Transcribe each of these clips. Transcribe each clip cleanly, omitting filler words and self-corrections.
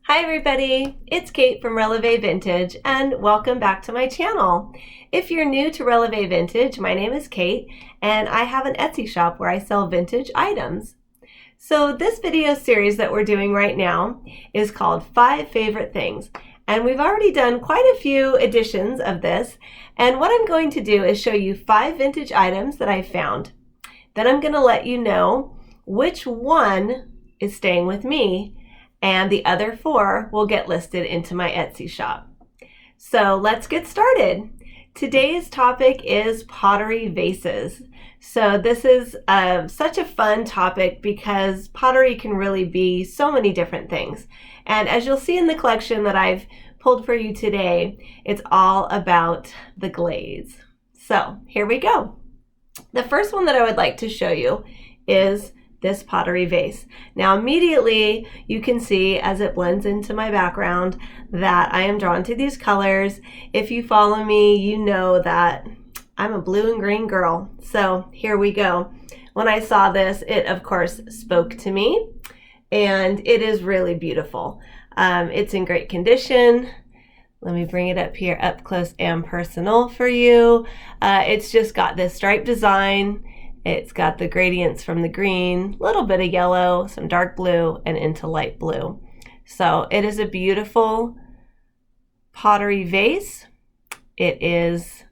Hi everybody, it's Kate from Releve Vintage and welcome back to my channel. If you're new to Releve Vintage, my name is Kate and I have an Etsy shop where I sell vintage items. So this video series that we're doing right now is called 5 Favorite Things, and we've already done quite a few editions of this, and what I'm going to do is show you 5 vintage items that I found. Then I'm going to let you know which one is staying with me and the other 4 will get listed into my Etsy shop. So let's get started. Today's topic is pottery vases. So this is such a fun topic because pottery can really be so many different things. And as you'll see in the collection that I've pulled for you today, it's all about the glaze. So here we go. The first one that I would like to show you is this pottery vase. Now immediately you can see as it blends into my background that I am drawn to these colors. If you follow me, you know that I'm a blue and green girl. So here we go. When I saw this, it of course spoke to me, and it is really beautiful. It's in great condition. Let me bring it up here up close and personal for you. It's just got this striped design. It's got the gradients from the green, a little bit of yellow, some dark blue, and into light blue. So it is a beautiful pottery vase. It is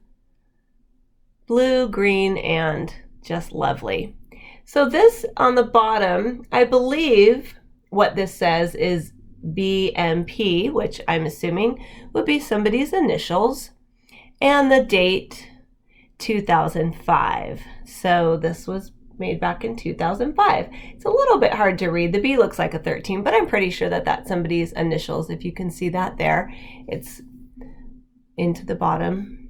blue, green, and just lovely. So this on the bottom, I believe what this says is BMP, which I'm assuming would be somebody's initials, and the date 2005. So this was made back in 2005. It's a little bit hard to read. The B looks like a 13, but I'm pretty sure that that's somebody's initials. If you can see that there, it's into the bottom.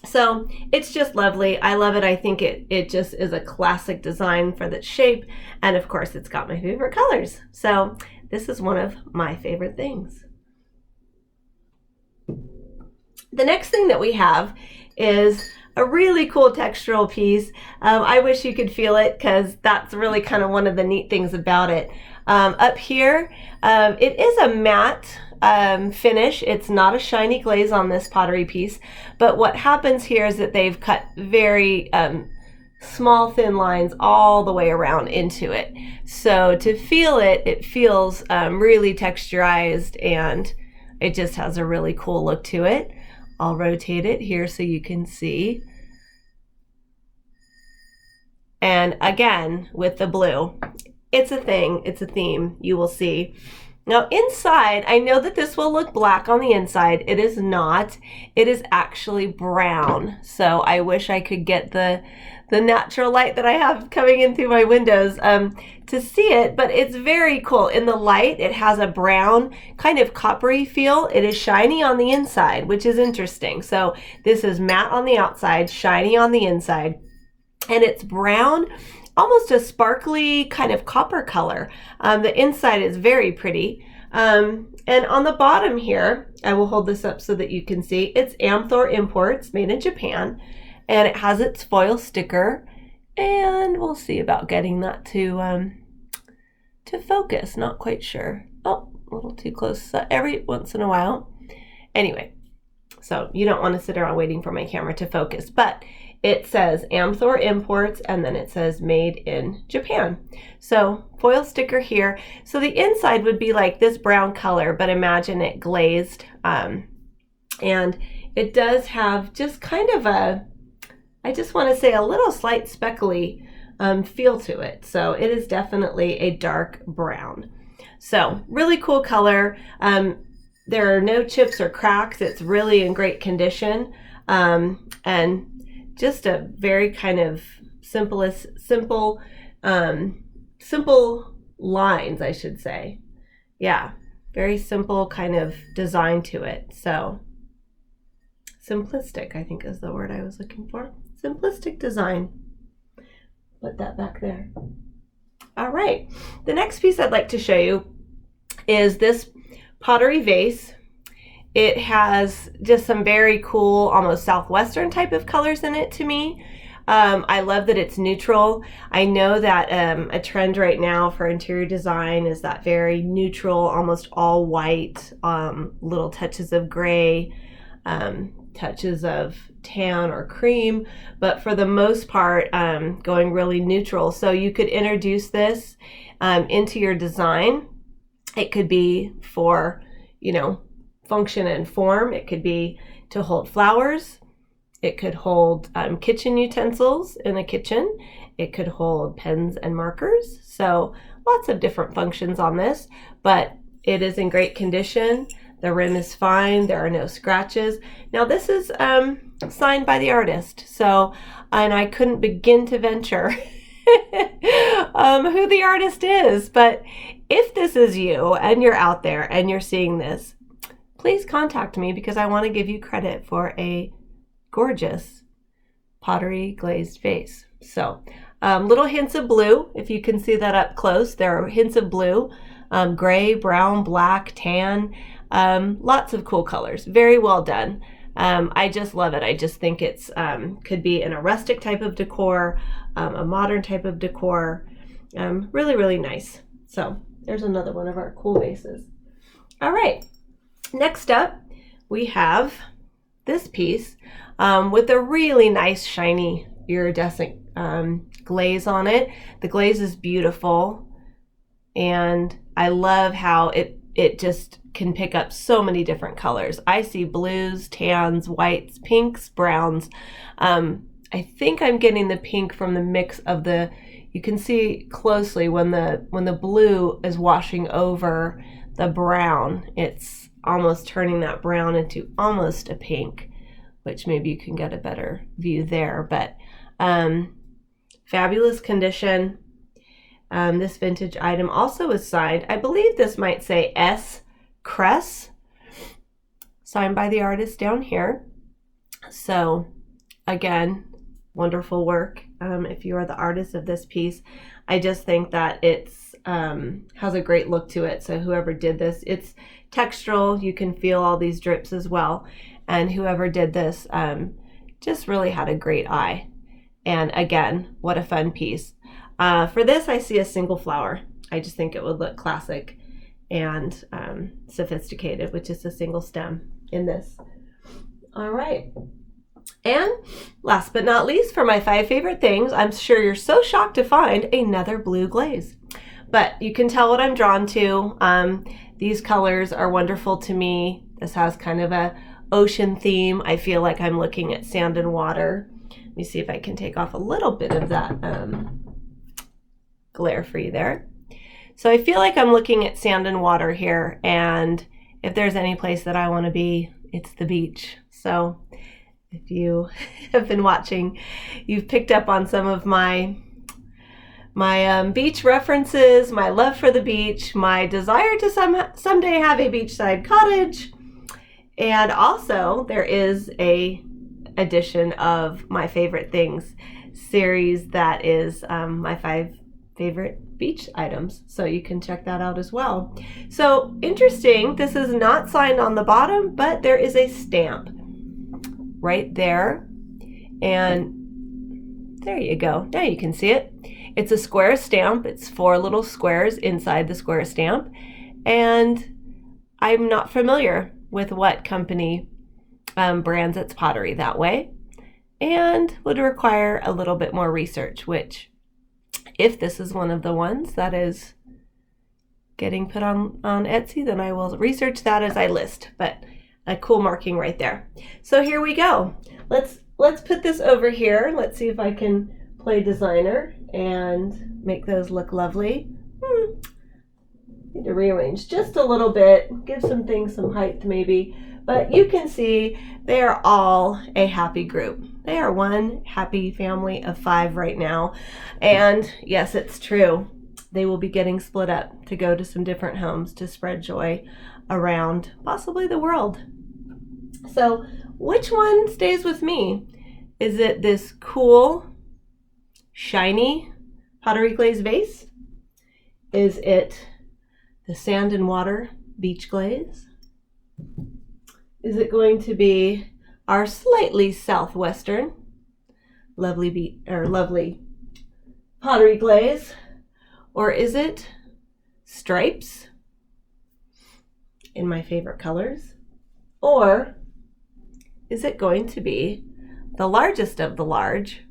So it's just lovely. I love it. I think it just is a classic design for the shape. And of course, it's got my favorite colors. So this is one of my favorite things. The next thing that we have is a really cool textural piece. I wish you could feel it because that's really kind of one of the neat things about it. Up here, it is a matte finish. It's not a shiny glaze on this pottery piece, but what happens here is that they've cut very small thin lines all the way around into it. So to feel it, it feels really texturized, and it just has a really cool look to it. I'll rotate it here so you can see. And again, with the blue, it's a thing, it's a theme, you will see. Now inside, I know that this will look black on the inside. It is not. It is actually brown. So I wish I could get the natural light that I have coming in through my windows to see it, but it's very cool. In the light, it has a brown kind of coppery feel. It is shiny on the inside, which is interesting. So this is matte on the outside, shiny on the inside, and it's brown, almost a sparkly kind of copper color. The inside is very pretty. And on the bottom here, I will hold this up so that you can see, it's Amthor Imports, made in Japan. And it has its foil sticker, and we'll see about getting that to focus. Not quite sure. Oh, a little too close every once in a while. Anyway, so you don't want to sit around waiting for my camera to focus, but it says Amthor Imports, and then it says made in Japan. So foil sticker here. So the inside would be like this brown color, but imagine it glazed. And it does have just kind of a, I just want to say, a little slight speckly feel to it. So it is definitely a dark brown. So really cool color. There are no chips or cracks. It's really in great condition. And just a very kind of simple lines, I should say. Yeah, very simple kind of design to it. So simplistic, I think is the word I was looking for. Simplistic design. Put that back there. All right, the next piece I'd like to show you is this pottery vase. It has just some very cool, almost southwestern type of colors in it to me. I love that it's neutral. I know that a trend right now for interior design is that very neutral, almost all white, little touches of gray, touches of tan or cream, but for the most part, going really neutral. So you could introduce this into your design. It could be for, function and form. It could be to hold flowers. It could hold kitchen utensils in a kitchen. It could hold pens and markers. So lots of different functions on this, but it is in great condition. The rim is fine. There are no scratches. Now this is signed by the artist. So, and I couldn't begin to venture who the artist is, but if this is you and you're out there and you're seeing this, please contact me because I want to give you credit for a gorgeous pottery glazed vase. So little hints of blue, if you can see that up close. There are hints of blue, gray, brown, black, tan, lots of cool colors. Very well done. I just love it. I just think it's could be in a rustic type of decor, a modern type of decor. Really, really nice. So there's another one of our cool vases. All right, next up we have this piece with a really nice shiny iridescent glaze on it. The glaze is beautiful, and I love how it just can pick up so many different colors. I see blues, tans, whites, pinks, browns. I think I'm getting the pink from the mix of the, you can see closely when the blue is washing over the brown, it's almost turning that brown into almost a pink, which maybe you can get a better view there, but fabulous condition. This vintage item also is signed, I believe this might say S. Cress, signed by the artist down here. So again, wonderful work. If you are the artist of this piece, I just think that it's has a great look to it. So whoever did this, it's textural. You can feel all these drips as well. And whoever did this just really had a great eye. And again, what a fun piece. For this, I see a single flower. I just think it would look classic and sophisticated with just a single stem in this. All right. And last but not least, for my 5 favorite things, I'm sure you're so shocked to find another blue glaze. But you can tell what I'm drawn to. These colors are wonderful to me. This has kind of a ocean theme. I feel like I'm looking at sand and water. Let me see if I can take off a little bit of that glare for you there. So I feel like I'm looking at sand and water here, and if there's any place that I want to be, it's the beach. So if you have been watching, you've picked up on some of my beach references, my love for the beach, my desire to someday have a beachside cottage, and also there is a edition of my favorite things series that is my 5 favorite beach items, so you can check that out as well. So interesting, this is not signed on the bottom, but there is a stamp right there, and there you go. Now you can see it. It's a square stamp. It's 4 little squares inside the square stamp, and I'm not familiar with what company brands its pottery that way, and would require a little bit more research, which if this is one of the ones that is getting put on Etsy, then I will research that as I list, but a cool marking right there. So here we go. Let's put this over here. Let's see if I can play designer and make those look lovely. Need to rearrange just a little bit, give some things some height maybe, but you can see they are all a happy group. They are one happy family of 5 right now. And yes, it's true. They will be getting split up to go to some different homes to spread joy around possibly the world. So which one stays with me? Is it this cool, shiny pottery glaze vase? Is it the sand and water beach glaze? Is it going to be our slightly southwestern lovely pottery glaze? Or is it stripes in my favorite colors? Or is it going to be the largest of the large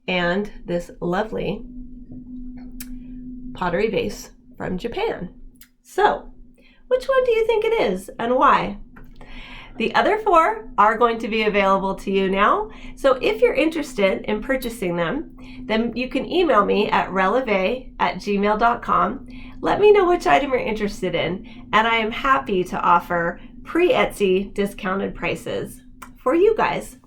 and this lovely pottery vase from Japan? So, which one do you think it is and why? The other 4 are going to be available to you now. So if you're interested in purchasing them, then you can email me at releve@gmail.com. Let me know which item you're interested in, and I am happy to offer pre-Etsy discounted prices for you guys.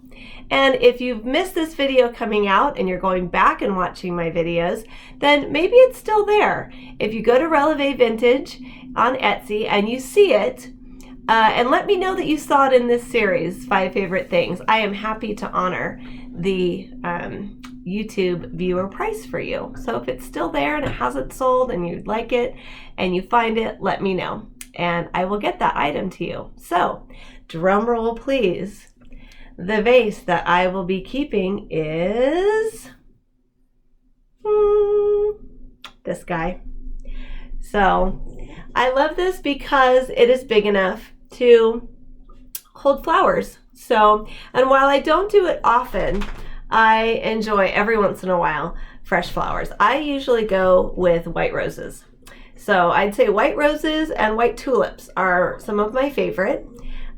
And if you've missed this video coming out and you're going back and watching my videos, then maybe it's still there. If you go to Releve Vintage on Etsy and you see it, and let me know that you saw it in this series, 5 favorite things. I am happy to honor the YouTube viewer price for you. So if it's still there and it hasn't sold and you'd like it and you find it, let me know and I will get that item to you. So drum roll please. The vase that I will be keeping is this guy. So I love this because it is big enough to hold flowers. So, and while I don't do it often, I enjoy every once in a while fresh flowers. I usually go with white roses. So I'd say white roses and white tulips are some of my favorite.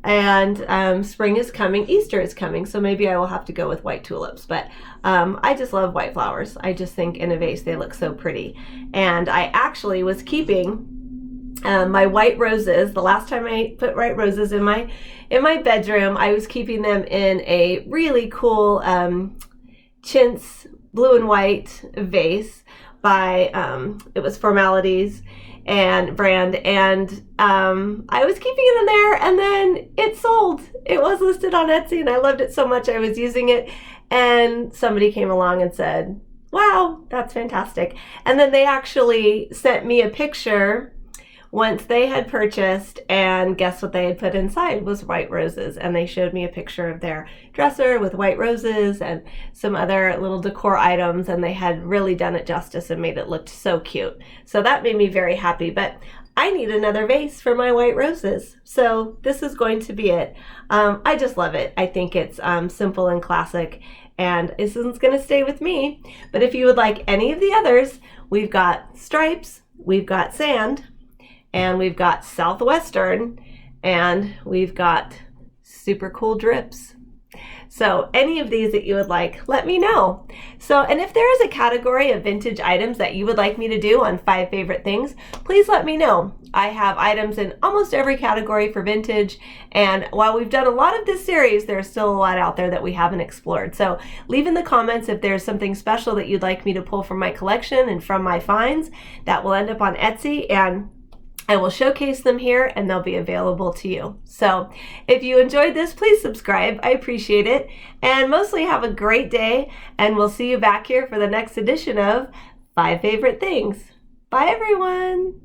And spring is coming, Easter is coming, so maybe I will have to go with white tulips. But I just love white flowers. I just think in a vase they look so pretty. And I actually was keeping my white roses. The last time I put white roses in my bedroom, I was keeping them in a really cool chintz blue and white vase by it was Formalities and brand, and I was keeping it in there, and then it sold. It was listed on Etsy and I loved it so much I was using it, and somebody came along and said, wow, that's fantastic. And then they actually sent me a picture once they had purchased, and guess what they had put inside was white roses. And they showed me a picture of their dresser with white roses and some other little decor items, and they had really done it justice and made it look so cute. So that made me very happy, but I need another vase for my white roses. So this is going to be it. I just love it. I think it's simple and classic, and this is going to stay with me. But if you would like any of the others, we've got stripes, we've got sand, and we've got Southwestern, and we've got super cool drips. So any of these that you would like, let me know. So, and if there is a category of vintage items that you would like me to do on 5 favorite things, please let me know. I have items in almost every category for vintage, and while we've done a lot of this series, there's still a lot out there that we haven't explored. So leave in the comments if there's something special that you'd like me to pull from my collection and from my finds that will end up on Etsy, and I will showcase them here and they'll be available to you. So if you enjoyed this, please subscribe. I appreciate it. And mostly have a great day, and we'll see you back here for the next edition of 5 Favorite Things. Bye everyone.